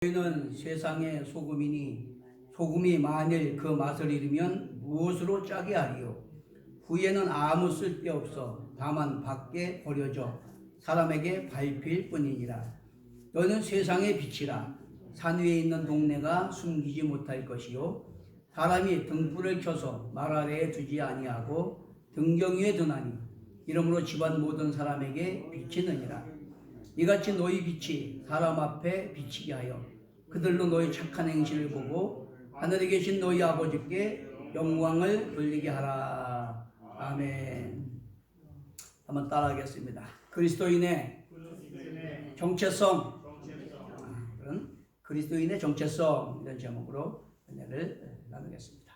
너희는 세상의 소금이니 소금이 만일 그 맛을 잃으면 무엇으로 짜게 하리요? 후에는 아무 쓸데없어 다만 밖에 버려져 사람에게 밟힐 뿐이니라. 너는 세상의 빛이라. 산 위에 있는 동네가 숨기지 못할 것이요 사람이 등불을 켜서 말 아래에 두지 아니하고 등경 위에 두나니 이러므로 집안 모든 사람에게 비치느니라. 이같이 너희 빛이 사람 앞에 비치게 하여 그들로 너희 착한 행실을 보고 하늘에 계신 너희 아버지께 영광을 돌리게 하라. 아멘. 한번 따라하겠습니다. 그리스도인의 정체성, 그런 그리스도인의 정체성, 이런 제목으로 은혜를 나누겠습니다.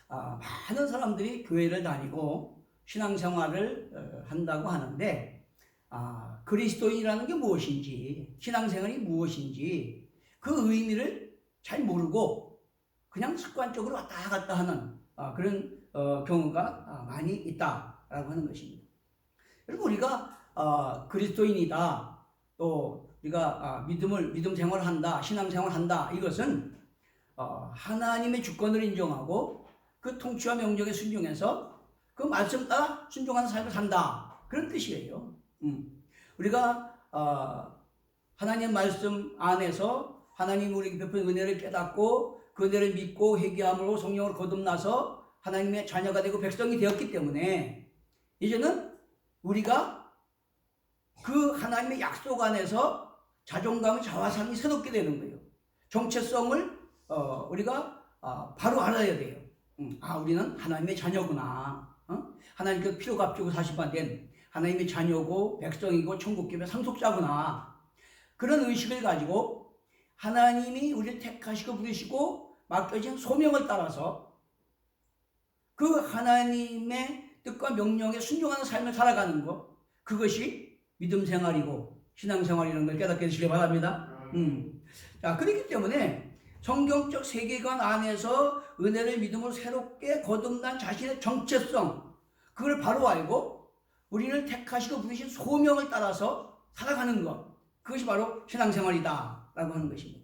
많은 사람들이 교회를 다니고 신앙생활을 한다고 하는데 그리스도인이라는 게 무엇인지, 신앙생활이 무엇인지 그 의미를 잘 모르고 그냥 습관적으로 왔다 갔다 하는 그런 경우가 많이 있다라고 하는 것입니다. 그리고 우리가 그리스도인이다, 또 우리가 믿음 생활을 한다, 신앙 생활을 한다, 이것은 하나님의 주권을 인정하고 그 통치와 명령에 순종해서 그 말씀 따라 순종하는 삶을 산다, 그런 뜻이에요. 우리가 하나님 말씀 안에서 하나님 우리에게 베푼 은혜를 깨닫고 그 은혜를 믿고 회개함으로 성령으로 거듭나서 하나님의 자녀가 되고 백성이 되었기 때문에 이제는 우리가 그 하나님의 약속 안에서 자존감의 자화상이 새롭게 되는 거예요. 정체성을 우리가 바로 알아야 돼요. 우리는 하나님의 자녀구나. 하나님께서 피로 값주고 사실만 된 하나님의 자녀고 백성이고 천국교회 상속자구나. 그런 의식을 가지고 하나님이 우리를 택하시고 부르시고 맡겨진 소명을 따라서 그 하나님의 뜻과 명령에 순종하는 삶을 살아가는 것, 그것이 믿음 생활이고 신앙 생활이라는 걸 깨닫게 되시기 바랍니다. 자, 그렇기 때문에 성경적 세계관 안에서 은혜를 믿음으로 새롭게 거듭난 자신의 정체성, 그걸 바로 알고 우리를 택하시고 부르신 소명을 따라서 살아가는 것, 그것이 바로 신앙생활이다 라고 하는 것입니다.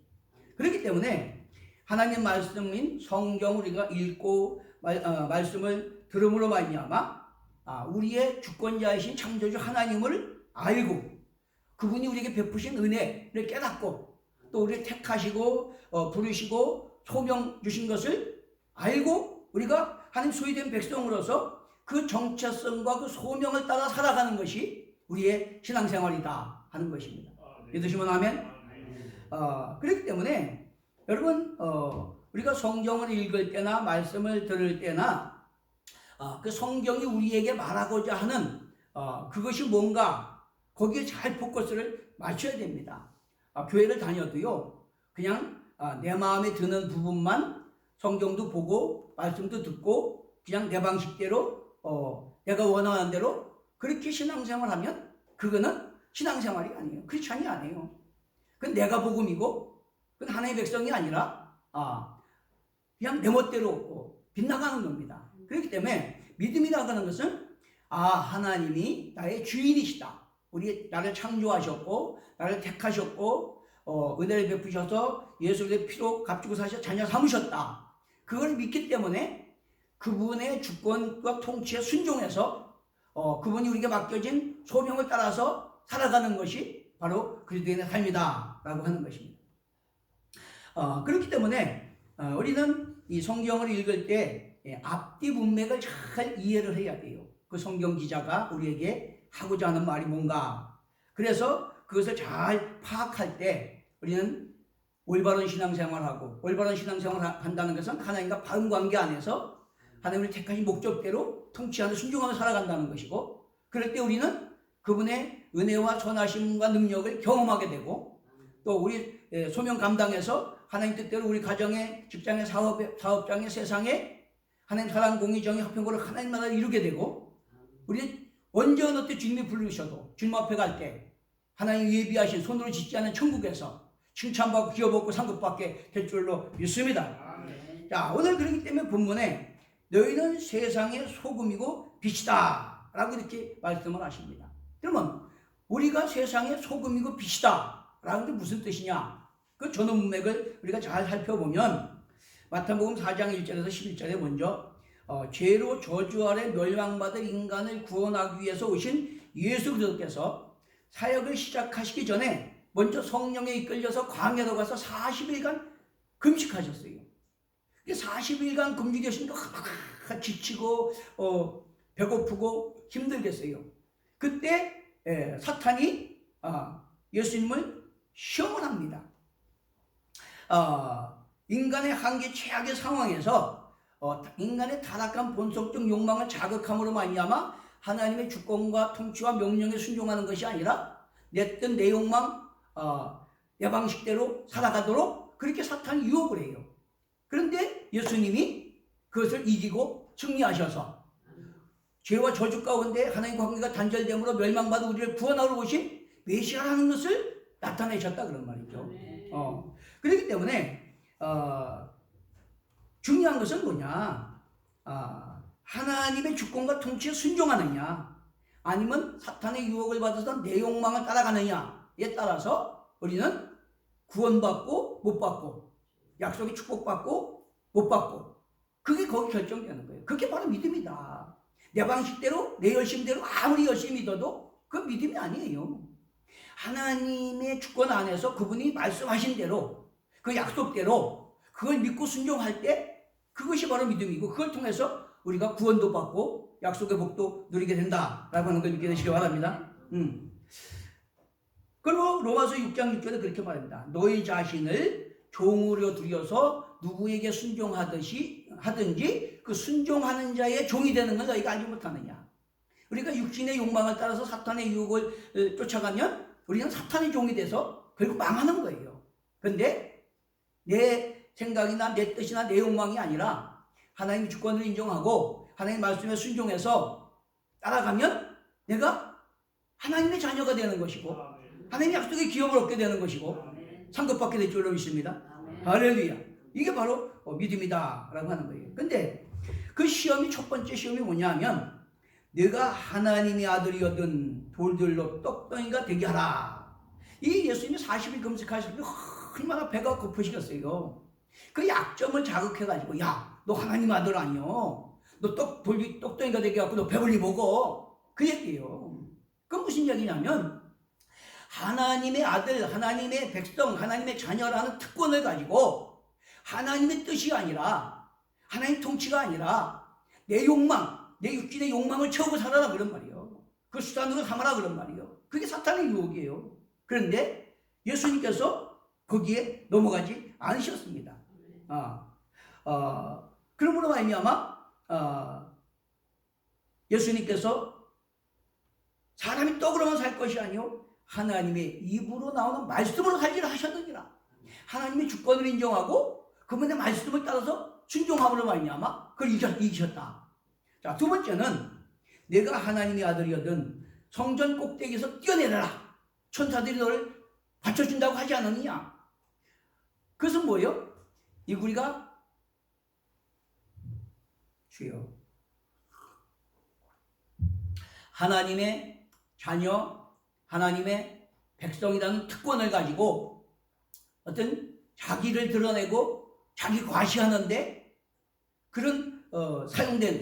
그렇기 때문에 하나님 말씀인 성경 우리가 읽고 말씀을 들음으로 말미암아 우리의 주권자이신 창조주 하나님을 알고 그분이 우리에게 베푸신 은혜를 깨닫고 또 우리를 택하시고 부르시고 소명 주신 것을 알고 우리가 하나님 소유된 백성으로서 그 정체성과 그 소명을 따라 살아가는 것이 우리의 신앙생활이다 하는 것입니다. 믿으시면 아멘. 그렇기 때문에 여러분 우리가 성경을 읽을 때나 말씀을 들을 때나 그 성경이 우리에게 말하고자 하는 그것이 뭔가 거기에 잘 포커스를 맞춰야 됩니다. 교회를 다녀도요 그냥 내 마음에 드는 부분만 성경도 보고 말씀도 듣고 그냥 내 방식대로 내가 원하는 대로 그렇게 신앙생활하면 그거는 신앙생활이 아니에요. 크리스찬이 아니에요. 그건 내가 복음이고 그건 하나님의 백성이 아니라 그냥 내 멋대로 빗나가는 겁니다. 그렇기 때문에 믿음이라고 하는 것은 하나님이 나의 주인이시다. 나를 창조하셨고 나를 택하셨고 은혜를 베푸셔서 예수의 피로 값주고 사셔 자녀 삼으셨다. 그걸 믿기 때문에 그분의 주권과 통치에 순종해서 그분이 우리에게 맡겨진 소명을 따라서 살아가는 것이 바로 그리스도인의 삶이다 라고 하는 것입니다. 그렇기 때문에 우리는 이 성경을 읽을 때 앞뒤 문맥을 잘 이해를 해야 돼요. 그 성경 기자가 우리에게 하고자 하는 말이 뭔가. 그래서 그것을 잘 파악할 때 우리는 올바른 신앙생활하고 올바른 신앙생활을 한다는 것은 하나님과 바른 관계 안에서 하나님을 택하신 목적대로 통치하는 순종하며 살아간다는 것이고, 그럴 때 우리는 그분의 은혜와 선하심과 능력을 경험하게 되고 또 우리 소명 감당해서 하나님 뜻대로 우리 가정의 직장의 사업장의 세상에 하나님 사랑 공의 정의 화평고를 하나님 나라를 이루게 되고 우리 언제 어느 때 주님이 부르셔도 주님 앞에 갈 때 하나님 예비하신 손으로 짓지 않은 천국에서 칭찬받고 기업받고 상급받게 될 줄로 믿습니다. 자, 오늘 그렇기 때문에 본문에 너희는 세상의 소금이고 빛이다 라고 이렇게 말씀을 하십니다. 그러면 우리가 세상의 소금이고 빛이다 라는 게 무슨 뜻이냐? 그 전후 문맥을 우리가 잘 살펴보면 마태복음 4장 1절에서 11절에 먼저 죄로 저주 아래 멸망받을 인간을 구원하기 위해서 오신 예수 그리스도께서 사역을 시작하시기 전에 먼저 성령에 이끌려서 광야로 가서 40일간 금식하셨어요. 40일간 금식하시니까 지치고 배고프고 힘들겠어요. 그때 사탄이 예수님을 시험을 합니다. 인간의 한계 최악의 상황에서 인간의 타락한 본성적 욕망을 자극함으로 말미암아 하나님의 주권과 통치와 명령에 순종하는 것이 아니라 내 뜻, 내 욕망, 내 방식대로 살아가도록 그렇게 사탄이 유혹을 해요. 그런데 예수님이 그것을 이기고 승리하셔서 죄와 저주 가운데 하나님과 관계가 단절됨으로 멸망받은 우리를 구원하러 오신 메시아라는 것을 나타내셨다 그런 말이죠. 그렇기 때문에 중요한 것은 뭐냐? 하나님의 주권과 통치에 순종하느냐, 아니면 사탄의 유혹을 받아서 내 욕망을 따라가느냐에 따라서 우리는 구원받고 못 받고, 약속의 축복받고 못 받고, 그게 거기 결정되는 거예요. 그게 바로 믿음이다. 내 방식대로, 내 열심대로 아무리 열심히 믿어도 그건 믿음이 아니에요. 하나님의 주권 안에서 그분이 말씀하신 대로, 그 약속대로 그걸 믿고 순종할 때 그것이 바로 믿음이고, 그걸 통해서 우리가 구원도 받고 약속의 복도 누리게 된다라고 하는 걸 믿게 되시기 바랍니다. 그리고 로마서 6장 6절에 그렇게 말합니다. 너희 자신을 종으로 들여서 누구에게 순종하든지 그 순종하는 자의 종이 되는 걸 너희가 알지 못하느냐. 우리가 육신의 욕망을 따라서 사탄의 유혹을 쫓아가면 우리는 사탄의 종이 돼서 결국 망하는 거예요. 그런데 내 생각이나 내 뜻이나 내 욕망이 아니라 하나님의 주권을 인정하고 하나님의 말씀에 순종해서 따라가면 내가 하나님의 자녀가 되는 것이고 하나님의 약속의 기업을 얻게 되는 것이고 상급받게 될 줄로 믿습니다. 할렐루야. 이게 바로 믿음이다 라고 하는 거예요. 근데 그 시험이, 첫 번째 시험이 뭐냐 하면 내가 하나님의 아들이었던 돌들로 떡덩이가 되게 하라. 이 예수님이 40일 금식하실 때 얼마나 배가 고프시겠어요. 그 약점을 자극해가지고, 야, 너 하나님 아들 아니여. 너 떡덩이가 되게 해갖고 너 배불리 먹어. 그 얘기예요. 그건 무슨 얘기냐면 하나님의 아들, 하나님의 백성, 하나님의 자녀라는 특권을 가지고 하나님의 뜻이 아니라, 하나님 통치가 아니라 내 욕망, 내 육신의 욕망을 채우고 살아라 그런 말이에요. 그 수단으로 삼아라 그런 말이에요. 그게 사탄의 유혹이에요. 그런데 예수님께서 거기에 넘어가지 않으셨습니다. 그러므로 말미암아 예수님께서 사람이 떡으로만 살 것이 아니요 하나님의 입으로 나오는 말씀으로 살기를 하셨느니라. 하나님의 주권을 인정하고 그분의 말씀을 따라서 순종함으로 말미암아 그걸 이기셨다. 자, 두 번째는 내가 하나님의 아들이거든 성전 꼭대기에서 뛰어내려라. 천사들이 너를 받쳐준다고 하지 않았느냐. 그것은 뭐예요? 이 우리가 주여 하나님의 자녀, 하나님의 백성이라는 특권을 가지고 어떤 자기를 드러내고 자기 과시하는데 그런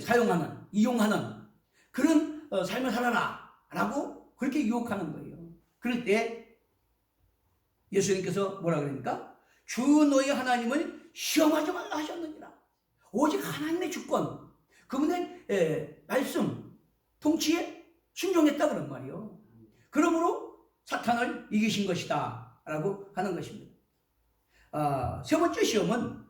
사용하는, 이용하는 그런 삶을 살아라 라고 그렇게 유혹하는 거예요. 그럴 때 예수님께서 뭐라 그러니까? 주 너희 하나님을 시험하지 말라 하셨느니라. 오직 하나님의 주권, 그분의 말씀, 통치에 순종했다 그런 말이요. 그러므로 사탄을 이기신 것이다 라고 하는 것입니다. 세 번째 시험은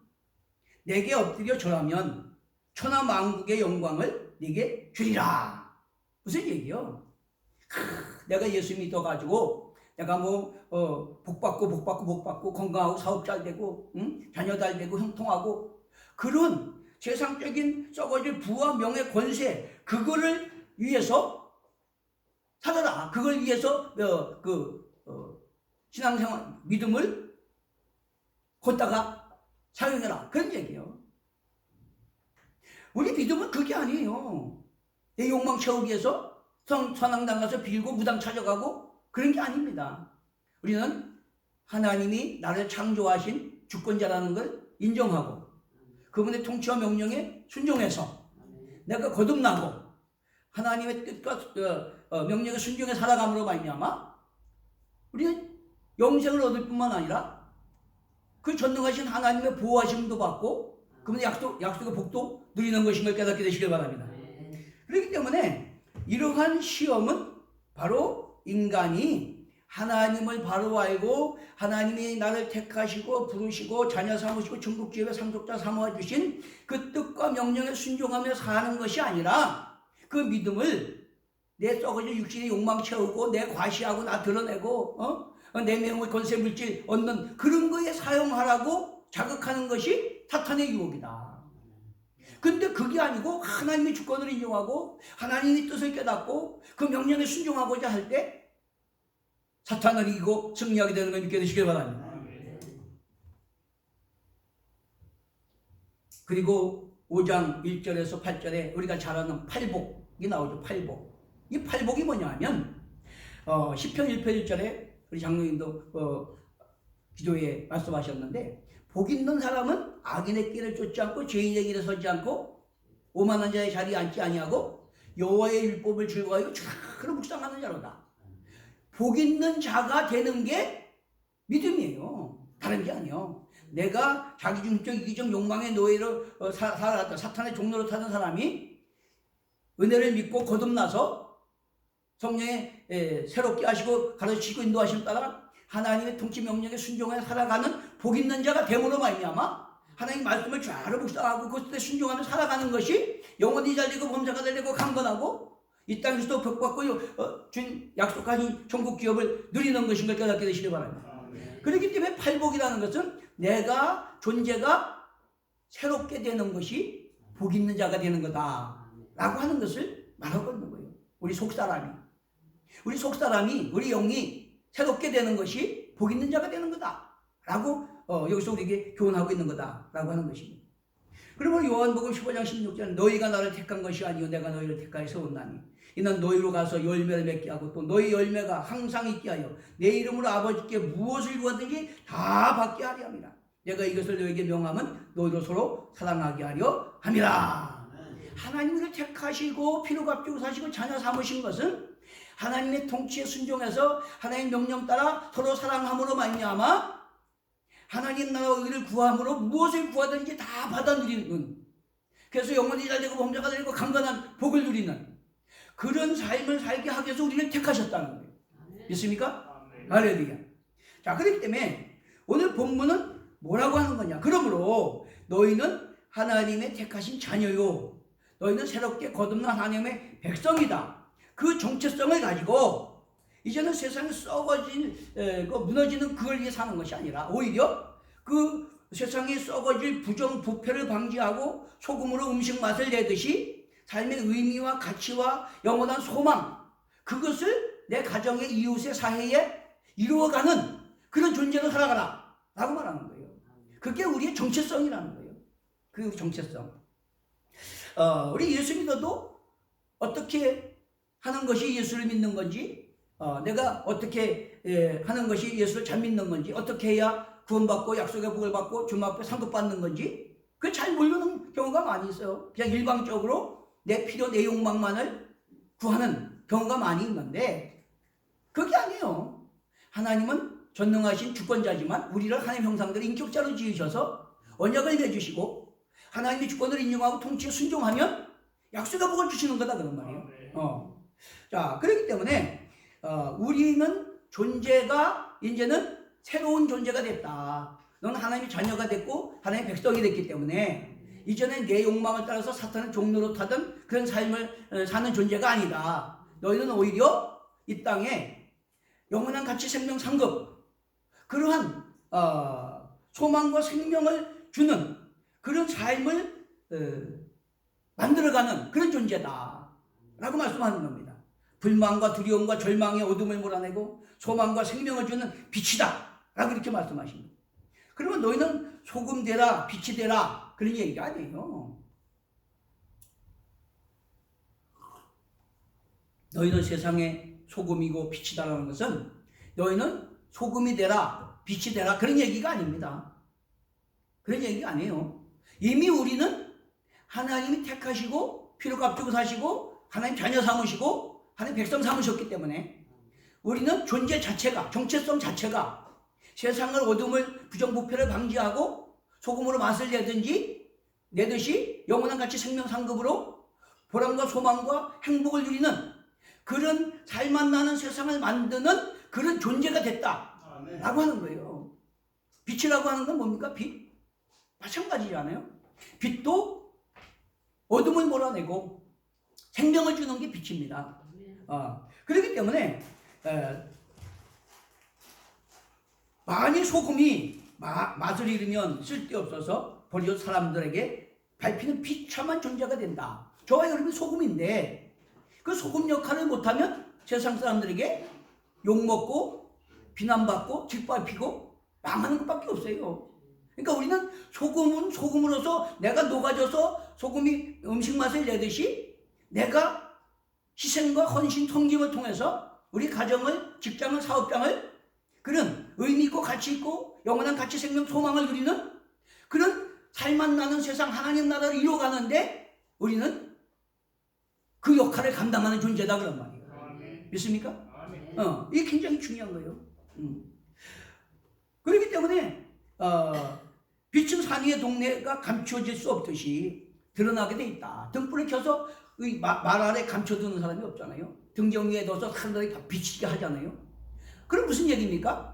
내게 엎드려 절하면 천하 만국의 영광을 네게 주리라. 무슨 얘기요? 내가 예수 믿어가지고 내가 복받고 건강하고 사업 잘 되고 자녀 잘 되고 형통하고 그런 세상적인 썩어질 부와 명예 권세 그거를 위해서 살아라. 그걸 위해서 신앙생활 믿음을 걷다가 사용해라. 그런 얘기예요. 우리 믿음은 그게 아니에요. 내 욕망 채우기 위해서 선앙당 가서 빌고 무당 찾아가고 그런 게 아닙니다. 우리는 하나님이 나를 창조하신 주권자라는 걸 인정하고 그분의 통치와 명령에 순종해서 내가 거듭나고 하나님의 뜻과 명령에 순종해 살아감으로 말미암아 우리는 영생을 얻을 뿐만 아니라 그 전능하신 하나님의 보호하심도 받고 그분의 약속의 복도 누리는 것인 걸 깨닫게 되시길 바랍니다. 그렇기 때문에 이러한 시험은 바로 인간이 하나님을 바로 알고 하나님이 나를 택하시고 부르시고 자녀 삼으시고 천국지혜의 상속자 삼아 주신 그 뜻과 명령에 순종하며 사는 것이 아니라 그 믿음을 내 썩어진 육신의 욕망 채우고 내 과시하고 나 드러내고 내 명의 권세 물질 얻는 그런 거에 사용하라고 자극하는 것이 사탄의 유혹이다. 근데 그게 아니고 하나님의 주권을 인정하고 하나님의 뜻을 깨닫고 그 명령에 순종하고자 할 때 사탄을 이기고 승리하게 되는 걸 믿게 되시길 바랍니다. 그리고 5장 1절에서 8절에 우리가 잘 아는 팔복이 나오죠. 팔복. 이 팔복이 뭐냐 하면 시편 1편 1절에 우리 장로님도 기도에 말씀하셨는데 복 있는 사람은 악인의 길을 쫓지 않고 죄인의 길에 서지 않고 오만한 자의 자리에 앉지 아니하고 여호와의 율법을 즐거워하여 주로 묵상하는 자로다. 복 있는 자가 되는 게 믿음이에요. 다른 게 아니에요. 내가 자기중심적 이기적 욕망의 노예로 살았던 사탄의 종로로 타는 사람이 은혜를 믿고 거듭나서 성령에 새롭게 하시고 가르치시고 인도하심에 따라 하나님의 통치 명령에 순종해 살아가는 복 있는 자가 됨으로 말미암아 하나님 말씀을 쫙 묵상하고 그것에 순종하며 살아가는 것이 영원히 잘되고 범사가 되고 강건하고 이 땅에서도 복받고 준 약속하신 천국 기업을 누리는 것인 걸 깨닫게 되시길 바랍니다. 그렇기 때문에 팔복이라는 것은 내가 존재가 새롭게 되는 것이 복 있는 자가 되는 거다 라고 하는 것을 말하고 있는 거예요. 우리 속사람이 우리 영이 새롭게 되는 것이 복 있는 자가 되는 거다 라고 여기서 우리에게 교훈하고 있는 거다 라고 하는 것입니다. 그리고 요한복음 15장 16절 너희가 나를 택한 것이 아니요 내가 너희를 택하여 세웠나니 이는 너희로 가서 열매를 맺게 하고 또 너희 열매가 항상 있게 하여 내 이름으로 아버지께 무엇을 구하든지 다 받게 하려 함이라. 내가 이것을 너희에게 명함은 너희로 서로 사랑하게 하려 함이라. 하나님을 택하시고 피로 값주고 사시고 자녀 삼으신 것은 하나님의 통치에 순종해서 하나님 명령 따라 서로 사랑함으로 말미암아 하나님 나라와 의를 구함으로 무엇을 구하든지 다 받아 누리는, 그래서 영원히 잘되고 범자가 되고 강건한 복을 누리는 그런 삶을 살게 하기 위해서 우리를 택하셨다는 거예요. 믿습니까? 할렐루야. 자, 그렇기 때문에 오늘 본문은 뭐라고 하는 거냐? 그러므로 너희는 하나님의 택하신 자녀요, 너희는 새롭게 거듭난 하나님의 백성이다. 그 정체성을 가지고 이제는 세상에 썩어진 무너지는 그걸 위해 사는 것이 아니라 오히려 그 세상에 썩어질 부정 부패를 방지하고 소금으로 음식 맛을 내듯이 삶의 의미와 가치와 영원한 소망, 그것을 내 가정의 이웃의 사회에 이루어가는 그런 존재로 살아가라 라고 말하는 거예요. 그게 우리의 정체성이라는 거예요. 그 정체성. 우리 예수 믿어도 어떻게 하는 것이 예수를 믿는 건지, 내가 어떻게 하는 것이 예수를 잘 믿는 건지, 어떻게 해야 구원받고 약속의 복을 받고 주님 앞에 상급받는 건지 그걸 잘 모르는 경우가 많이 있어요. 그냥 일방적으로 내 필요, 내 욕망만을 구하는 경우가 많이 있는데 그게 아니에요. 하나님은 전능하신 주권자지만 우리를 하나님의 형상대로 인격자로 지으셔서 언약을 맺으시고 하나님의 주권을 인정하고 통치에 순종하면 약속의 복을 주시는 거다 그런 말이에요. 자, 그렇기 때문에 우리는 존재가 이제는 새로운 존재가 됐다. 너는 하나님의 자녀가 됐고 하나님의 백성이 됐기 때문에 이전에 내 욕망을 따라서 사탄의 종로로 타던 그런 삶을 사는 존재가 아니다. 너희는 오히려 이 땅에 영원한 가치, 생명, 상급, 그러한 소망과 생명을 주는 그런 삶을 만들어가는 그런 존재다 라고 말씀하는 겁니다. 불만과 두려움과 절망의 어둠을 몰아내고 소망과 생명을 주는 빛이다 라고 이렇게 말씀하십니다. 그러면 너희는 소금 되라, 빛이 되라 그런 얘기가 아니에요. 너희는 세상의 소금이고 빛이다라는 것은 너희는 소금이 되라, 빛이 되라 그런 얘기가 아닙니다. 그런 얘기가 아니에요. 이미 우리는 하나님이 택하시고 피로 값주고 사시고 하나님 자녀 삼으시고 하나님 백성 삼으셨기 때문에 우리는 존재 자체가, 정체성 자체가 세상을 어둠을 부정부패를 방지하고 소금으로 맛을 내듯이 영원한 가치 생명 상급으로 보람과 소망과 행복을 누리는 그런 살맛 나는 세상을 만드는 그런 존재가 됐다라고 하는 거예요. 빛이라고 하는 건 뭡니까? 빛. 마찬가지잖아요. 빛도 어둠을 몰아내고 생명을 주는 게 빛입니다. 그렇기 때문에 만일 소금이 맛을 잃으면 쓸데없어서 버려 사람들에게 밟히는 비참한 존재가 된다. 저와 여러분이 소금인데 그 소금 역할을 못하면 세상 사람들에게 욕먹고 비난받고 짓밟히고 망하는 것밖에 없어요. 그러니까 우리는 소금은 소금으로서 내가 녹아져서 소금이 음식 맛을 내듯이 내가 희생과 헌신, 섬김을 통해서 우리 가정을, 직장을, 사업장을 그런 의미 있고 가치 있고 영원한 가치, 생명, 소망을 누리는 그런 살맛 나는 세상 하나님 나라를 이루어가는데 우리는 그 역할을 감당하는 존재다 그런 말이에요. 믿습니까? 이게 굉장히 중요한 거예요. 그렇기 때문에 빛은 산 위의 동네가 감춰질 수 없듯이 드러나게 돼 있다. 등불을 켜서 말 아래 감춰두는 사람이 없잖아요. 등경 위에 둬서 사람들이 다 비치게 하잖아요. 그럼 무슨 얘기입니까?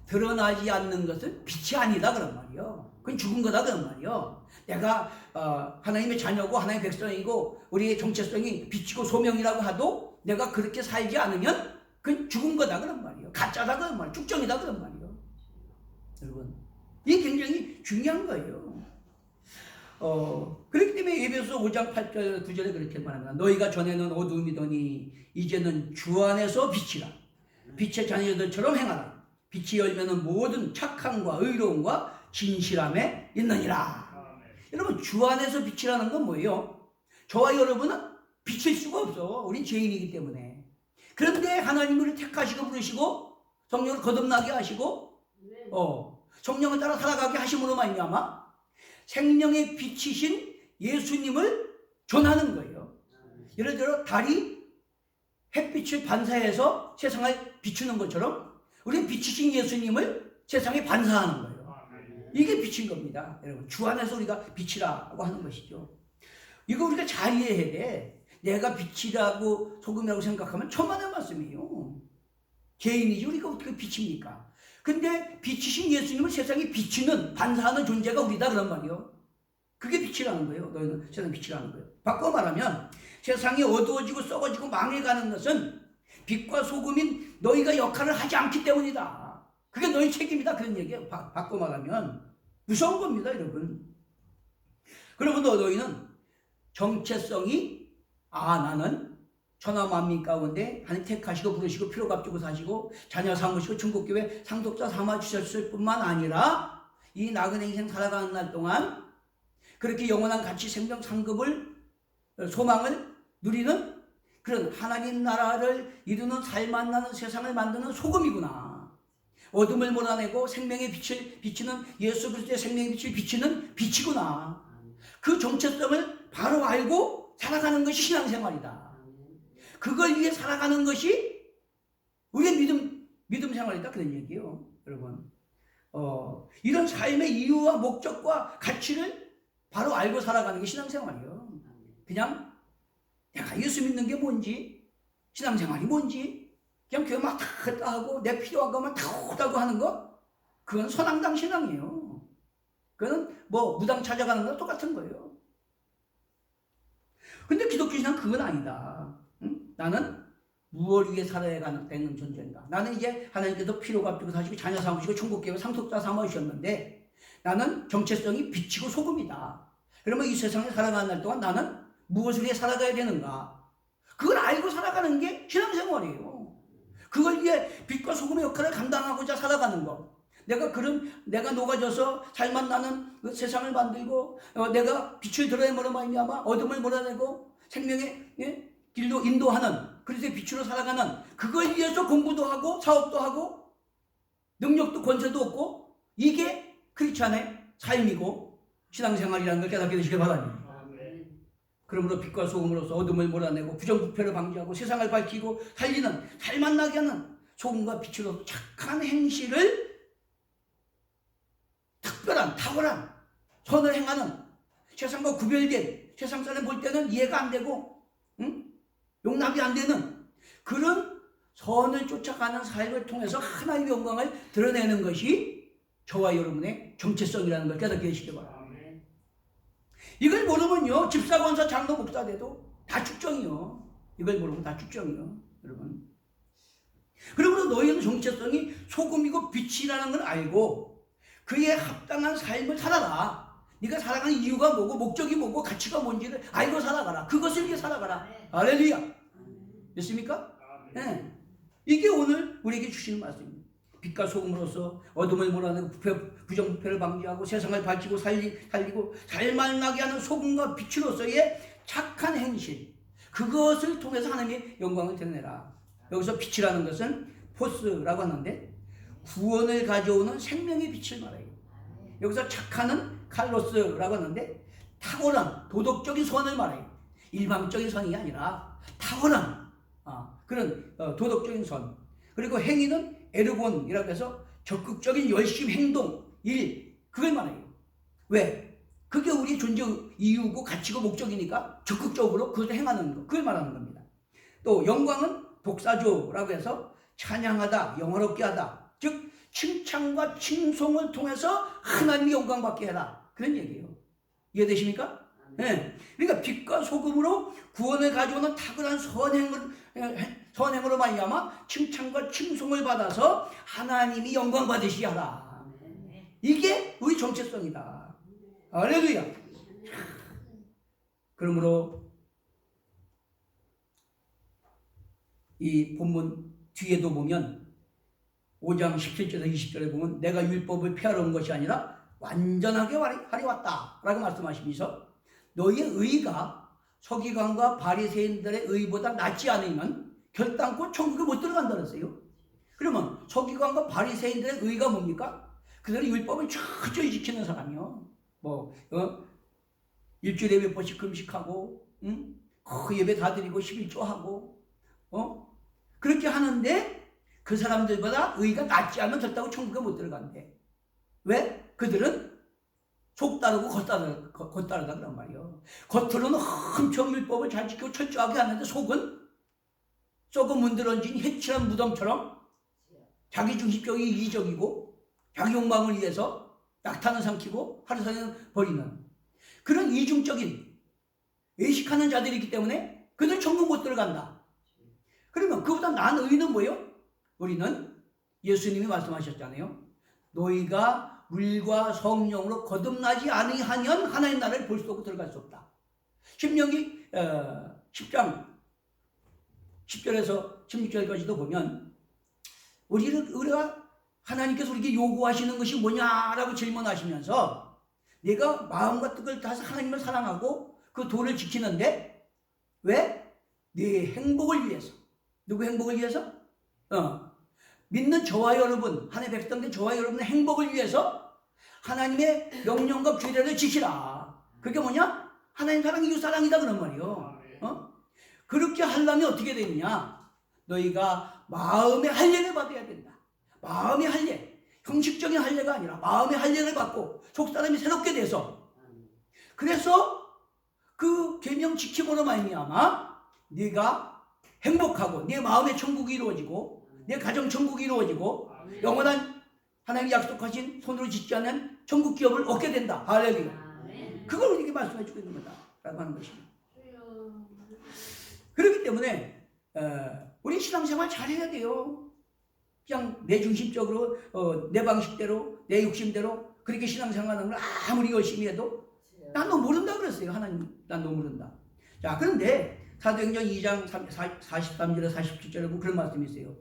드러나지 않는 것은 빛이 아니다 그런 말이요. 그건 죽은 거다 그런 말이요. 내가 하나님의 자녀고 하나님의 백성이고 우리의 정체성이 빛이고 소명이라고 하도 내가 그렇게 살지 않으면 그건 죽은 거다 그런 말이요. 가짜다 그런 말이요. 축정이다 그런 말이요. 여러분, 이게 굉장히 중요한 거예요. 그렇기 때문에 에베소 5장 8절 9절에 그렇게 말합니다. 너희가 전에는 어두움이더니 이제는 주 안에서 빛이라. 빛의 자녀들처럼 행하라. 빛이 열면은 모든 착함과 의로움과 진실함에 있느니라. 여러분, 주 안에서 빛이라는 건 뭐예요? 저와 여러분은 빛일 수가 없어. 우린 죄인이기 때문에. 그런데 하나님을 택하시고 부르시고 성령을 거듭나게 하시고 성령을 따라 살아가게 하심으로 말미암아 생명의 빛이신 예수님을 전하는 거예요. 예를 들어 달이 햇빛을 반사해서 세상을 비추는 것처럼 우리는 빛이신 예수님을 세상에 반사하는 거예요. 이게 빛인 겁니다. 여러분, 주 안에서 우리가 빛이라고 하는 것이죠. 이거 우리가 잘 이해해야 돼. 내가 빛이라고 소금이라고 생각하면 천만의 말씀이에요. 개인이지 우리가 어떻게 빛입니까? 근데 빛이신 예수님을 세상에 비추는 반사하는 존재가 우리다 그런 말이요. 그게 빛이라는 거예요. 너희는 세상 빛이라는 거예요. 바꿔 말하면 세상이 어두워지고 썩어지고 망해가는 것은 빛과 소금인 너희가 역할을 하지 않기 때문이다. 그게 너희 책임이다 그런 얘기예요. 바꿔 말하면 무서운 겁니다 여러분. 그러면 너희는 정체성이 나는 천하 만민 가운데 하나님 택하시고 부르시고 피로 값주고 사시고 자녀 삼으시고 천국교회 상속자 삼아주셨을 뿐만 아니라 이 나그네 인생 살아가는 날 동안 그렇게 영원한 가치 생명 상급을 소망을 누리는 그런 하나님 나라를 이루는 살맛 나는 세상을 만드는 소금이구나. 어둠을 몰아내고 생명의 빛을 비치는 예수 그리스도의 생명의 빛을 비치는 빛이구나. 그 정체성을 바로 알고 살아가는 것이 신앙생활이다. 그걸 위해 살아가는 것이 우리의 믿음 생활이다 그런 얘기예요. 여러분, 이런 삶의 이유와 목적과 가치를 바로 알고 살아가는 게 신앙생활이에요. 그냥 내가 예수 믿는 게 뭔지, 신앙생활이 뭔지 그냥 교회 막 다 하고 내 필요한 것만 다 오다고 하는 거, 그건 선앙당 신앙이에요. 그건 뭐 무당 찾아가는 거랑 똑같은 거예요. 근데 기독교 신앙은 그건 아니다. 나는 무엇을 위해 살아야 되는 존재인가? 나는 이제 하나님께서 피로 값주고 사시고 자녀 삼으시고 천국교회 상속자 삼으셨는데 나는 정체성이 빛이고 소금이다. 그러면 이 세상에 살아가는 날 동안 나는 무엇을 위해 살아가야 되는가? 그걸 알고 살아가는 게 신앙생활이에요. 그걸 위해 빛과 소금의 역할을 감당하고자 살아가는 거. 내가 녹아져서 살맛 나는 그 세상을 만들고 내가 빛을 드러내므로 말미암아 어둠을 몰아내고 생명의 길로 인도하는 그리스도의 빛으로 살아가는 그걸 위해서 공부도 하고 사업도 하고 능력도 권세도 없고 이게 크리스찬의 삶이고 신앙생활이라는 걸 깨닫게 되시길 바랍니다. 그러므로 빛과 소금으로서 어둠을 몰아내고 부정부패를 방지하고 세상을 밝히고 살리는 살맛 나게 하는 소금과 빛으로 착한 행실을 특별한 탁월한 선을 행하는 세상과 구별된 세상 사람 볼 때는 이해가 안 되고 용납이 안 되는 그런 선을 쫓아가는 삶을 통해서 하나님의 영광을 드러내는 것이 저와 여러분의 정체성이라는 걸 깨닫게 되시기 바랍니다. 이걸 모르면요 집사, 권사, 장로, 목사 돼도 다 축정이요. 이걸 모르면 다 축정이요 여러분. 그러므로 너희는 정체성이 소금이고 빛이라는 걸 알고 그에 합당한 삶을 살아라. 네가 살아가는 이유가 뭐고 목적이 뭐고 가치가 뭔지를 알고 살아가라. 그것을 위해 살아가라. 할렐루야. 됐습니까? 네. 이게 오늘 우리에게 주시는 말씀입니다. 빛과 소금으로서 어둠을 몰아내고 부정부패를 방지하고 세상을 밝히고 살리고 살맛 나게 하는 소금과 빛으로서의 착한 행실, 그것을 통해서 하나님의 영광을 드러내라. 여기서 빛이라는 것은 포스라고 하는데 구원을 가져오는 생명의 빛을 말해요. 여기서 착하는 칼로스라고 하는데 탁월한 도덕적인 선을 말해요. 일방적인 선이 아니라 탁월한 그런 도덕적인 선. 그리고 행위는 에르곤이라고 해서 적극적인 열심, 행동, 일, 그걸 말해요. 왜? 그게 우리의 존재 이유고 가치고 목적이니까 적극적으로 그것을 행하는 것, 그걸 말하는 겁니다. 또 영광은 독사조라고 해서 찬양하다, 영화롭게 하다, 즉 칭찬과 칭송을 통해서 하나님의 영광 받게 해라, 그런 얘기예요. 이해되십니까? 네. 그러니까 빛과 소금으로 구원을 가져오는 탁월한 선행으로 말미암아 칭찬과 칭송을 받아서 하나님이 영광 받으시게 하라. 이게 우리 정체성이다. 할렐루야. 그러므로 이 본문 뒤에도 보면 5장 17절에서 20절에 보면 내가 율법을 폐하러 온 것이 아니라 완전하게 하려 왔다 라고 말씀하시면서 너희의 의가 서기관과 바리새인들의 의보다 낫지 않으면 결단코 천국에 못 들어간다 그랬어요. 그러면 서기관과 바리새인들의 의가 뭡니까? 그들은 율법을 철저히 지키는 사람이요. 일주일에 몇 번씩 금식하고, 그 예배 다 드리고 11조 하고, 그렇게 하는데 그 사람들보다 의가 낫지 않으면 결단코 천국에 못 들어간대. 왜? 그들은 속 따르고 겉 따르다 그런 말이에요. 겉으로는 엄청 율법을 잘 지키고 철저하게 하는데 속은 썩어 문드러진 해칠한 무덤처럼 자기중심적이 이기적이고 자기 욕망을 위해서 낙탄을 삼키고 하루살이를 벌이는 그런 이중적인 외식하는 자들이 있기 때문에 그들 천국 못 들어간다. 그러면 그보다 나은 의는 뭐예요? 우리는 예수님이 말씀하셨잖아요. 너희가 물과 성령으로 거듭나지 아니하면 하나님 나라를 볼 수 없고 들어갈 수 없다. 신명기 10장 10절에서 16절까지도 보면 우리가 하나님께서 우리에게 요구하시는 것이 뭐냐라고 질문하시면서 내가 마음과 뜻을 다해서 하나님을 사랑하고 그 도를 지키는데 왜? 네 행복을 위해서. 누구 행복을 위해서? 믿는 저와 여러분, 하나님의 백성된 저와 여러분의 행복을 위해서 하나님의 명령과 규례를 지키라. 그게 뭐냐? 하나님 사랑이 이웃사랑이다 그런 말이에요. 그렇게 하려면 어떻게 되느냐? 너희가 마음의 할례를 받아야 된다. 마음의 할례, 형식적인 할례가 아니라 마음의 할례를 받고 속사람이 새롭게 돼서 그래서 그 계명 지킴으로 말미암아 네가 행복하고 네 마음의 천국이 이루어지고 내 가정 천국이 이루어지고 영원한 하나님이 약속하신 손으로 짓지 않은 천국 기업을 얻게 된다. 할렐루야. 그걸 우리에게 말씀해 주고 있는 거다 라고 하는 것입니다. 그렇기 때문에 우리 신앙생활 잘해야 돼요. 그냥 내 중심적으로 내 방식대로 내 욕심대로 그렇게 신앙생활하는 걸 아무리 열심히 해도 난 너 모른다 그랬어요. 하나님 난 너 모른다. 자, 그런데 사도행전 2장 43절에 47절에 보면 그런 말씀이 있어요.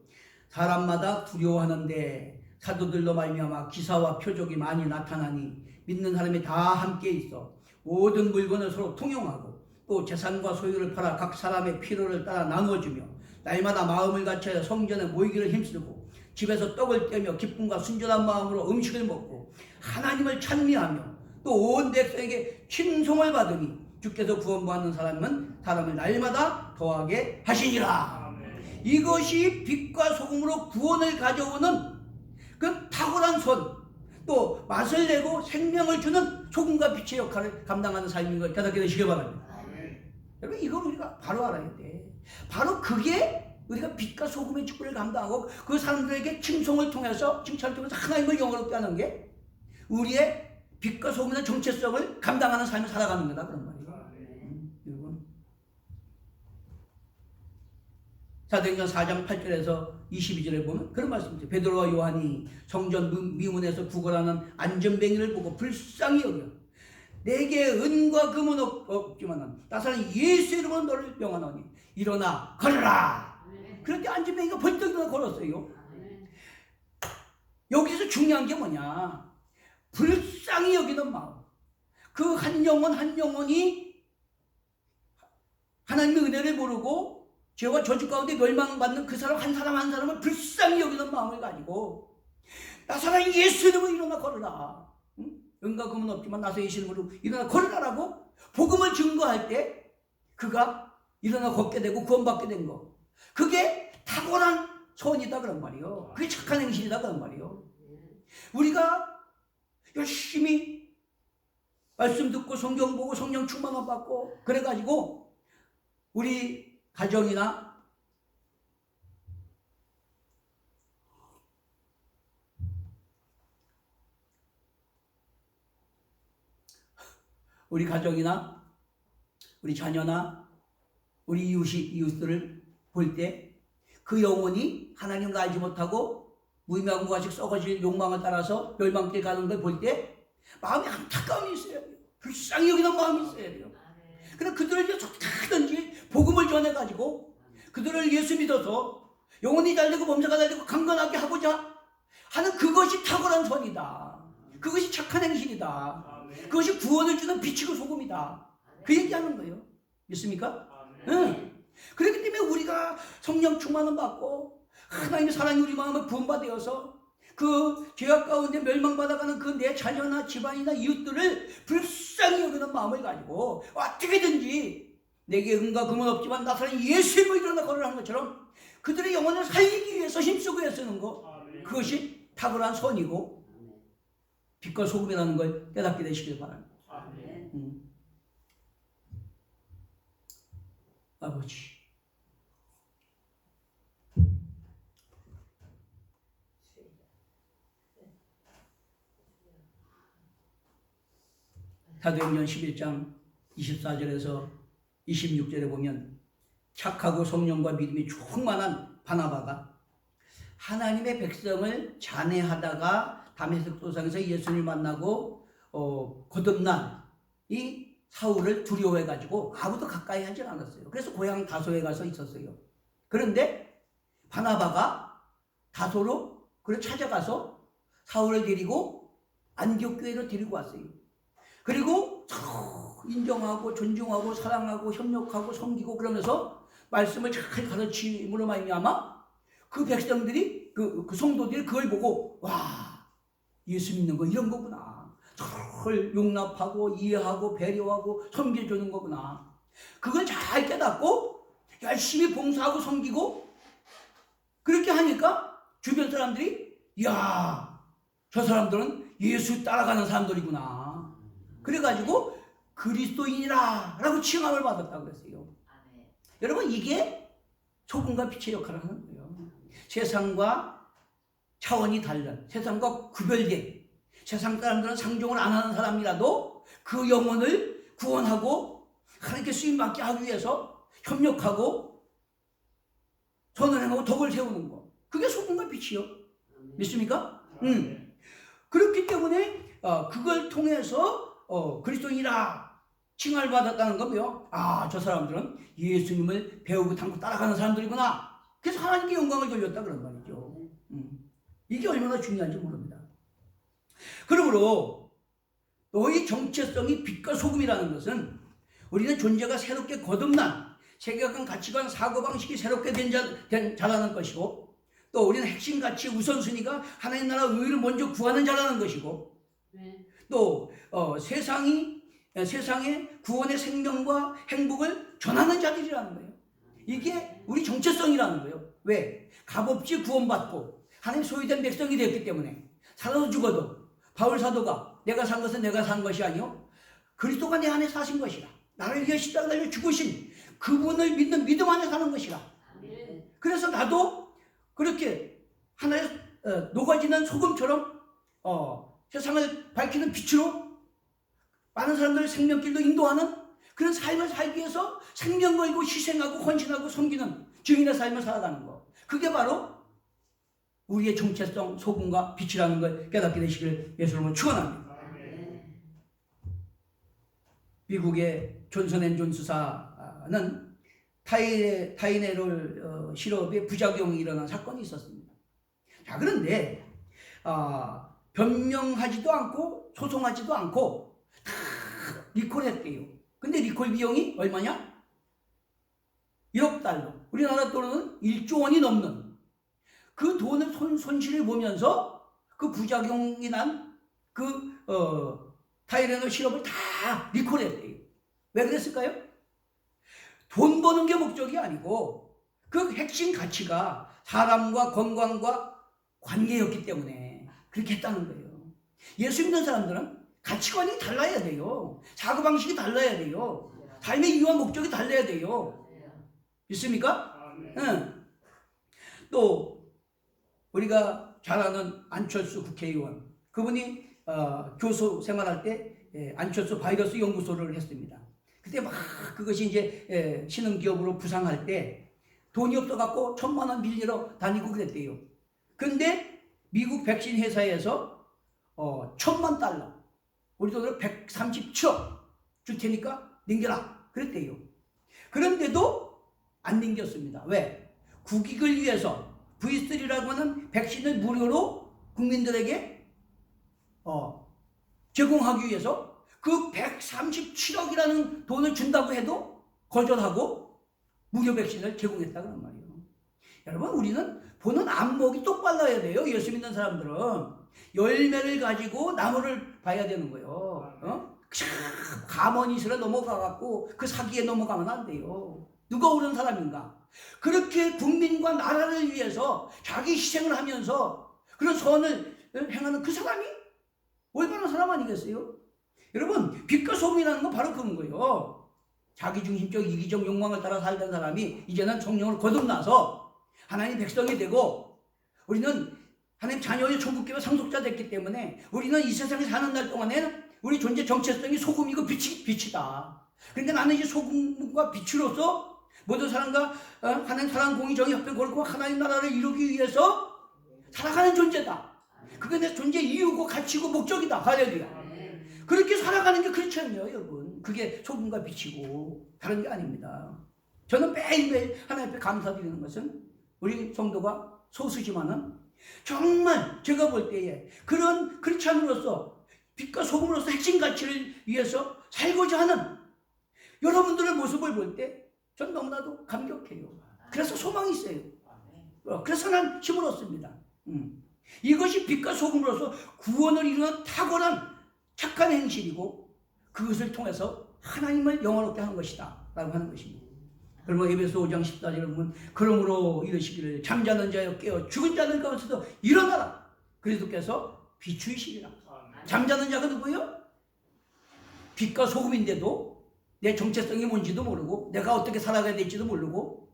사람마다 두려워하는데 사도들로 말미암아 기사와 표적이 많이 나타나니 믿는 사람이 다 함께 있어 모든 물건을 서로 통용하고 또 재산과 소유를 팔아 각 사람의 필요를 따라 나누어주며 날마다 마음을 갖춰 성전에 모이기를 힘쓰고 집에서 떡을 떼며 기쁨과 순전한 마음으로 음식을 먹고 하나님을 찬미하며 또 온 백성에게 칭송을 받으니 주께서 구원받는 사람을 날마다 더하게 하시니라. 이것이 빛과 소금으로 구원을 가져오는 그 탁월한 손, 또 맛을 내고 생명을 주는 소금과 빛의 역할을 감당하는 삶인 걸 깨닫게 되시길 바랍니다. 여러분, 이걸 우리가 바로 알아야 돼. 바로 그게 우리가 빛과 소금의 축구를 감당하고 그 사람들에게 칭송을 통해서, 칭찬을 통해서 하나님을 영화롭게 하는 게 우리의 빛과 소금의 정체성을 감당하는 삶을 살아가는 거다, 그런 말이에요. 여러분, 사도행전 4장 8절에서 22절에 보면 그런 말씀이죠. 베드로와 요한이 성전 미문에서 구걸하는 안전뱅이를 보고 불쌍히 여겨 내게 은과 금은 없지만 나사렛 예수 이름으로 너를 명하노니 일어나 걸어라. 그런데 안전뱅이가 벌떡 일어나 걸었어요. 여기서 중요한 게 뭐냐, 불쌍히 여기는 마음. 그 한 영혼 한 영혼이 하나님의 은혜를 모르고 죄와 저주 가운데 멸망받는 그 사람 한 사람 한 사람을 불쌍히 여기는 마음을 가지고 나사렛 예수 이름으로 일어나 걸어라. 은과 금은 없지만 나사렛 예수 이름으로 일어나 걸어라라고 복음을 증거할 때 그가 일어나 걷게 되고 구원받게 된 거, 그게 탁월한 소원이다 그런 말이요. 그게 착한 행실이다 그런 말이요. 우리가 열심히 말씀 듣고 성경 보고 성령 충만함 받고 그래가지고 우리 가정이나 우리 자녀나 우리 이웃들을 볼 때 그 영혼이 하나님을 알지 못하고 무의미한 것같이 썩어질 욕망을 따라서 멸망길 가는 걸 볼 때 마음에 안타까움이 있어야 돼요. 불쌍히 여기는 마음이 있어야 돼요. 그래서 그들을 위해서 어떻게든지 복음을 전해가지고 그들을 예수 믿어서 영혼이 잘되고 범사가 잘되고 강건하게 하고자 하는 그것이 탁월한 선이다. 그것이 착한 행실이다. 그것이 구원을 주는 빛이고 소금이다. 그 얘기하는 거예요. 믿습니까? 응. 그렇기 때문에 우리가 성령 충만을 받고 하나님의 사랑이 우리 마음을 부음받아서 그 죄악 가운데 멸망받아가는 그 내 자녀나 집안이나 이웃들을 불쌍히 여기는 마음을 가지고 어떻게든지 내게 은과 금은 없지만 나사렛 예수님을 일어나 걸으라는 것처럼 그들의 영혼을 살리기 위해서 힘쓰고 애쓰는 거, 그것이 탁월한 선이고 빛과 소금이라는 걸 깨닫게 되시길 바랍니다. 아버지, 사도행전 11장 24절에서 26절에 보면 착하고 성령과 믿음이 충만한 바나바가 하나님의 백성을 잔해하다가 다메섹 도상에서 예수님을 만나고 거듭난 이 사울을 두려워해가지고 아무도 가까이 하지 않았어요. 그래서 고향 다소에 가서 있었어요. 그런데 바나바가 다소로 그를 찾아가서 사울을 데리고 안디옥 교회로 데리고 왔어요. 그리고 인정하고 존중하고 사랑하고 협력하고 섬기고 그러면서 말씀을 잘 가르침으로 말미암아 그 백성들이 그 성도들이 그걸 보고 와, 예수 믿는 거 이런 거구나. 서로를 용납하고 이해하고 배려하고 섬겨주는 거구나. 그걸 잘 깨닫고 열심히 봉사하고 섬기고 그렇게 하니까 주변 사람들이 이야, 저 사람들은 예수 따라가는 사람들이구나. 그래가지고 그리스도인이라 라고 칭함을 받았다고 그랬어요. 여러분, 이게 소금과 빛의 역할을 하는 거예요. 세상과 차원이 다른, 세상과 구별된, 세상 사람들은 상종을 안 하는 사람이라도 그 영혼을 구원하고 하나님께 쓰임받게 하기 위해서 협력하고 선을 행하고 덕을 세우는 거, 그게 소금과 빛이요. 믿습니까? 그렇기 때문에 그걸 통해서 그리스도인이라 칭함을 받았다는 거고요. 아, 저 사람들은 예수님을 배우고 담고 따라가는 사람들이구나. 그래서 하나님께 영광을 돌렸다 그런 말이죠. 이게 얼마나 중요한지 모릅니다. 그러므로 너희 정체성이 빛과 소금이라는 것은 우리는 존재가 새롭게 거듭난 세계관, 가치관, 사고방식이 새롭게 된 자라는 것이고 또 우리는 핵심 가치 우선순위가 하나님 나라 의를 먼저 구하는 자라는 것이고, 또 세상에 구원의 생명과 행복을 전하는 자들이라는 거예요. 이게 우리 정체성이라는 거예요. 왜? 값없이 구원받고 하나님 소유된 백성이 되었기 때문에 살아도 죽어도 바울 사도가 내가 산 것은 내가 산 것이 아니요 그리스도가 내 안에 사신 것이라. 나를 위해 십자가 달려 죽으신 그분을 믿는 믿음 안에 사는 것이라. 그래서 나도 그렇게 하나의 녹아지는 소금처럼 세상을 밝히는 빛으로 많은 사람들의 생명길도 인도하는 그런 삶을 살기 위해서 생명 걸고 희생하고 헌신하고 섬기는 증인의 삶을 살아가는 것. 그게 바로 우리의 정체성, 소금과 빛이라는 걸 깨닫게 되시길 예수님은 축원합니다. 미국의 존슨 앤 존스사는 타이레놀 시럽의 부작용이 일어난 사건이 있었습니다. 자, 그런데 변명하지도 않고 소송하지도 않고 다 리콜했대요. 근데 리콜 비용이 얼마냐? 1억 달러. 우리나라 돈은 1조 원이 넘는 그 돈을 손실을 보면서 그 부작용이 난 그 타이레놀 시럽을 다 리콜했대요. 왜 그랬을까요? 돈 버는 게 목적이 아니고 그 핵심 가치가 사람과 건강과 관계였기 때문에 그렇게 했다는 거예요. 예수 믿는 사람들은 가치관이 달라야 돼요. 사고방식이 달라야 돼요. 삶의 이유와 목적이 달라야 돼요. 있습니까? 응. 또 우리가 잘 아는 안철수 국회의원, 그분이 교수 생활할 때 안철수 바이러스 연구소를 했습니다. 그때 막 그것이 이제 신흥기업으로 부상할 때 돈이 없어갖고 1,000만 원 빌리러 다니고 그랬대요. 근데 미국 백신 회사에서 1,000만 달러, 우리 돈으로 137억 줄 테니까 넘겨라 그랬대요. 그런데도 안 넘겼습니다. 왜? 국익을 위해서 V3라고 하는 백신을 무료로 국민들에게 제공하기 위해서 그 137억이라는 돈을 준다고 해도 거절하고 무료 백신을 제공했다는 말이에요. 여러분, 우리는 보는 안목이 똑바라야 돼요. 예수 믿는 사람들은 열매를 가지고 나무를 봐야 되는 거예요. 가머니스를 넘어가갖고 그 사기에 넘어가면 안 돼요. 누가 옳은 사람인가? 그렇게 국민과 나라를 위해서 자기 희생을 하면서 그런 선을 행하는 그 사람이 올바른 사람 아니겠어요? 여러분, 빛과 소금이라는 건 바로 그런 거예요. 자기중심적 이기적 욕망을 따라 살던 사람이 이제는 성령을 거듭나서 하나님 백성이 되고 우리는 하나님 자녀의 천국교회 상속자 됐기 때문에 우리는 이 세상에 사는 날 동안에는 우리 존재 정체성이 소금이고 빛이다. 그런데 나는 이제 소금과 빛으로서 모든 사람과 하나님 사랑 공의 정의 협회 걸고 하나님 나라를 이루기 위해서 살아가는 존재다. 그게 내 존재 이유고 가치고 목적이다. 할렐루야. 그렇게 살아가는 게 크리스천이에요, 여러분. 그게 소금과 빛이고 다른 게 아닙니다. 저는 매일매일 하나님 앞에 감사드리는 것은 우리 성도가 소수지만은 정말 제가 볼 때에 그런 크리스천으로서 빛과 소금으로서 핵심 가치를 위해서 살고자 하는 여러분들의 모습을 볼 때 전 너무나도 감격해요. 그래서 소망이 있어요. 그래서 난 힘을 얻습니다. 이것이 빛과 소금으로서 구원을 이루는 탁월한 착한 행실이고 그것을 통해서 하나님을 영원롭게 하는 것이다 라고 하는 것입니다. 그러면 에베소 5장 14절에 보면 그러므로 이르시기를 잠자는 자여 깨어 죽은 자들 가운데서 일어나라. 그리스도께서 비추이시리라. 잠자는 자가 누구예요? 빛과 소금인데도 내 정체성이 뭔지도 모르고 내가 어떻게 살아가야 될지도 모르고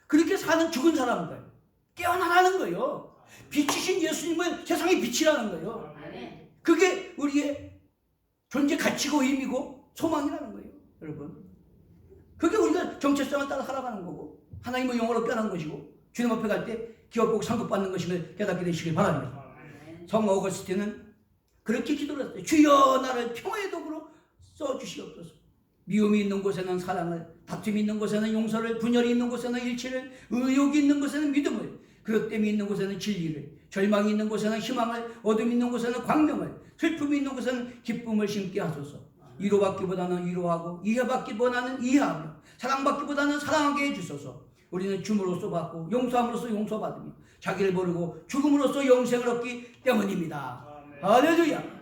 그렇게 사는 죽은 사람들 깨어나라는 거예요. 빛이신 예수님은 세상의 빛이라는 거예요. 그게 우리의 존재 가치고 의미고 소망이라는 거예요. 여러분, 그게 우리가 정체성을 따라 살아가는 거고 하나님을 영원롭게 하는 것이고 주님 앞에 갈 때 기업복 상급받는 것임을 깨닫게 되시길 바랍니다. 성 어거스틴은 그렇게 기도를 했어요. 주여 나를 평화의 도구로 써주시옵소서. 미움이 있는 곳에는 사랑을, 다툼이 있는 곳에는 용서를, 분열이 있는 곳에는 일치를, 의욕이 있는 곳에는 믿음을, 그릇됨이 있는 곳에는 진리를, 절망이 있는 곳에는 희망을, 어둠이 있는 곳에는 광명을, 슬픔이 있는 곳에는 기쁨을 심게 하소서. 위로받기보다는 위로하고 이해받기보다는 이해하며 사랑받기보다는 사랑하게 해주소서. 우리는 줌으로써 받고 용서함으로써 용서받으며 자기를 모르고 죽음으로써 영생을 얻기 때문입니다. 할렐루야.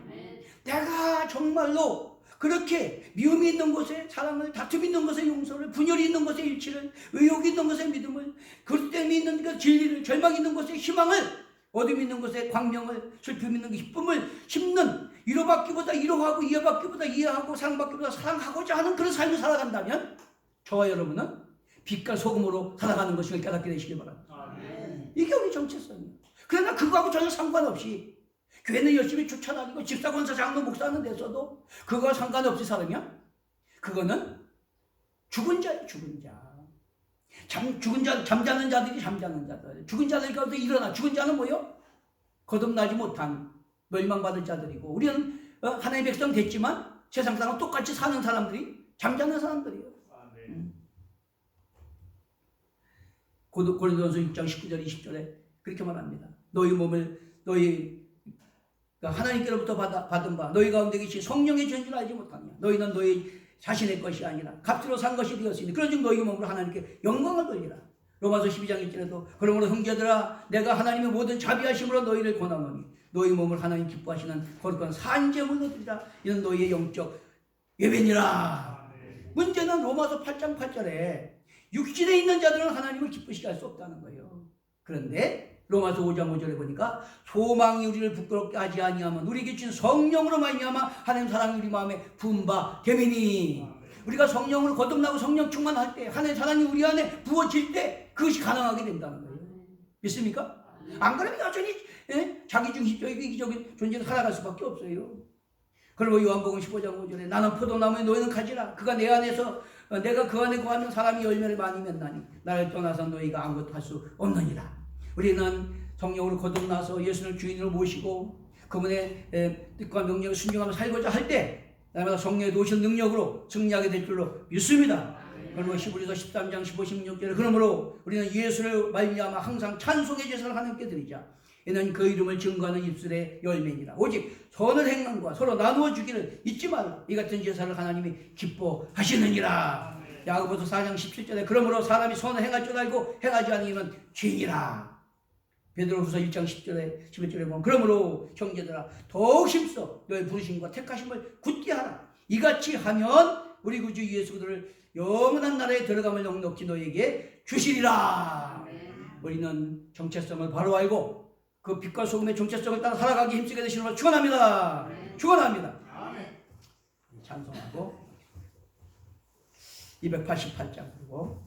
내가 정말로 그렇게 미움이 있는 곳에 사랑을, 다툼이 있는 곳에 용서를, 분열이 있는 곳에 일치를, 의욕이 있는 곳에 믿음을, 그릇됨이 있는 곳에 진리를, 절망이 있는 곳에 희망을, 어둠이 있는 곳에 광명을, 슬픔이 있는 곳에 기쁨을 심는, 위로받기보다 위로하고 이해받기보다 이해하고 사랑받기보다 사랑하고자 하는 그런 삶을 살아간다면 저와 여러분은 빛과 소금으로 살아가는 것을 깨닫게 되시길 바랍니다. 이게 우리 정체성이에요. 그러나 그거하고 전혀 상관없이 교회는 열심히 추천하고 집사, 권사, 장로, 목사하는 데서도 그거와 상관없이 살으면 그거는 죽은 자예요. 죽은 자. 죽은 자, 잠자는 자들이 잠자는 자들. 죽은 자들 가운데 일어나. 죽은 자는 뭐요? 거듭나지 못한 멸망받을 자들이고, 우리는 하나님의 백성 됐지만 세상 사람과 똑같이 사는 사람들이 잠자는 사람들이에요. 고린도전서 6장 19절 20절에 그렇게 말합니다. 너희 몸을 너희 하나님께로부터 받은 바 너희 가운데 계신 성령의 전줄 알지 못하냐. 너희는 너희 자신의 것이 아니라 값으로 산 것이 되었으니 그런즉 너희 몸으로 하나님께 영광을 돌리라. 로마서 12장 1절에도 그러므로 형제들아 내가 하나님의 모든 자비하심으로 너희를 권하노니 너희 몸을 하나님 기뻐하시는 거룩한 산제물로 드리라. 이는 너희의 영적 예배니라. 문제는 로마서 8장 8절에 육신에 있는 자들은 하나님을 기쁘시게 할 수 없다는 거예요. 그런데 로마서 5장 5절에 보니까 소망이 우리를 부끄럽게 하지 아니하면 우리에게 준 성령으로 말미암아 하나님 사랑이 우리 마음에 부은 바 되미니. 우리가 성령으로 거듭나고 성령 충만할 때 하나님 사랑이 우리 안에 부어질 때 그것이 가능하게 된다는 거예요. 믿습니까? 안 그러면 여전히 자기중심적이고 이기적인 존재로 살아갈 수밖에 없어요. 그리고 요한복음 15장 5절에 나는 포도나무에 너희는 가지라. 그가 내 안에서 내가 그 안에 거하면 사람이 열매를 많이 맺나니 나를 떠나서 너희가 아무것도 할 수 없느니라. 우리는 성령으로 거듭나서 예수를 주인으로 모시고 그분의 뜻과 명령을 순종하며 살고자 할 때 날마다 성령의 도우시는 능력으로 승리하게 될 줄로 믿습니다. 그리고 히브리서 13장 15, 16절에 그러므로 우리는 예수를 말미암아 항상 찬송의 제사를 하나님께 드리자. 이는 그 이름을 증거하는 입술의 열매니라. 오직 선을 행함과 서로 나누어 주기를 잊지 말라. 이 같은 제사를 하나님이 기뻐하시느니라. 야고보서 4장 17절에 그러므로 사람이 선을 행할 줄 알고 행하지 않으면 죄니라. 베드로후서 1장 10절에 11절에 보면 그러므로 형제들아 더욱 힘써 너의 부르심과 택하심을 굳게 하라. 이같이 하면 우리 구주 예수 그리스도를 영원한 나라에 들어감을 넉넉히 너에게 주시리라. 우리는 정체성을 바로 알고 그 빛과 소금의 정체성을 따라 살아가기 힘쓰게 되시는 걸 축원합니다. 축원합니다. 찬송하고 288장 그리고